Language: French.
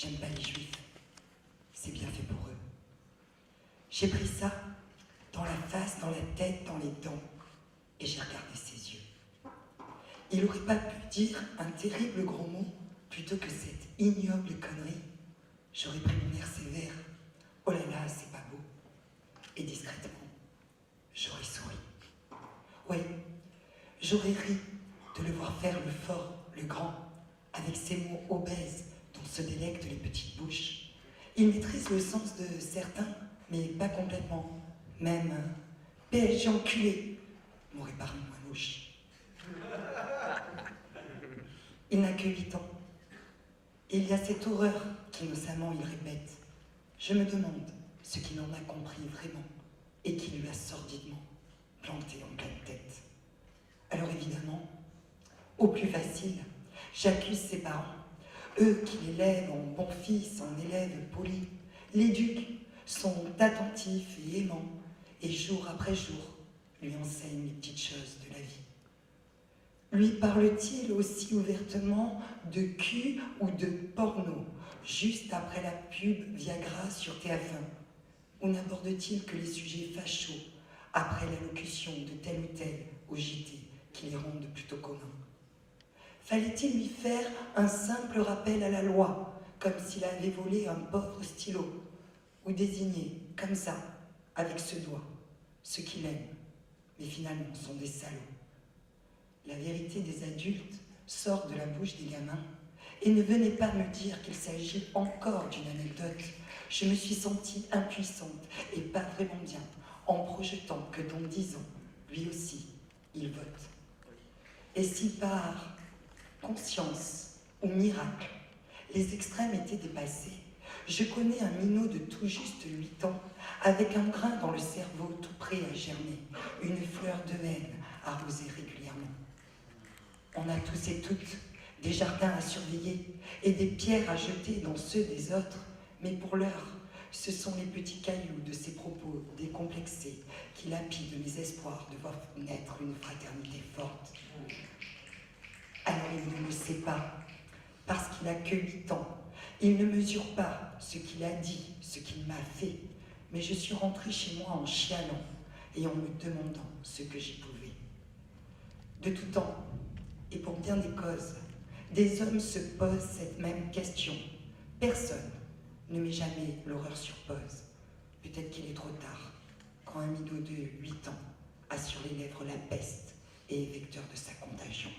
J'aime pas les juifs. C'est bien fait pour eux. J'ai pris ça dans la face, dans la tête, dans les dents, et j'ai regardé ses yeux. Il n'aurait pas pu dire un terrible gros mot plutôt que cette ignoble connerie. J'aurais pris mon air sévère. Oh là là, c'est pas beau. Et discrètement, j'aurais souri. Oui, j'aurais ri de le voir faire le fort, le grand, avec ces mots obèses dont se délectent les petites bouches. Il maîtrise le sens de certains, mais pas complètement. Même PSG enculé m'aurait paru moins louche. Il n'a que 8 ans. Et il y a cette horreur qu'innocemment il répète. Je me demande ce qu'il en a compris vraiment et qui lui a sordidement planté en pleine tête. Alors évidemment, au plus facile, j'accuse ses parents, eux qui l'élèvent en bon fils, en élève poli, l'éduquent, sont attentifs et aimants, et jour après jour, lui enseignent les petites choses de la vie. Lui parle-t-il aussi ouvertement de cul ou de porno, juste après la pub Viagra sur TF1? Ou n'aborde-t-il que les sujets fachos, après l'allocution de tel ou tel au JT, qui les rendent plutôt communs? Fallait-il lui faire un simple rappel à la loi, comme s'il avait volé un pauvre stylo, ou désigner, comme ça, avec ce doigt, ceux qu'il aime, mais finalement sont des salauds? La vérité des adultes sort de la bouche des gamins, et ne venez pas me dire qu'il s'agit encore d'une anecdote. Je me suis sentie impuissante et pas vraiment bien, en projetant que dans 10 ans, lui aussi, il vote. Et si par conscience ou miracle, les extrêmes étaient dépassés, je connais un minot de tout juste 8 ans, avec un grain dans le cerveau tout prêt à germer, une fleur de haine arrosée régulièrement. On a tous et toutes des jardins à surveiller et des pierres à jeter dans ceux des autres, mais pour l'heure, ce sont les petits cailloux de ces propos décomplexés qui lapident mes espoirs de voir naître une fraternité forte. Alors il ne le sait pas, parce qu'il n'a que 8 ans. Il ne mesure pas ce qu'il a dit, ce qu'il m'a fait, mais je suis rentrée chez moi en chialant et en me demandant ce que j'y pouvais. De tout temps, et pour bien des causes, des hommes se posent cette même question. Personne ne met jamais l'horreur sur pause. Peut-être qu'il est trop tard, quand un minot de 8 ans a sur les lèvres la peste et est vecteur de sa contagion.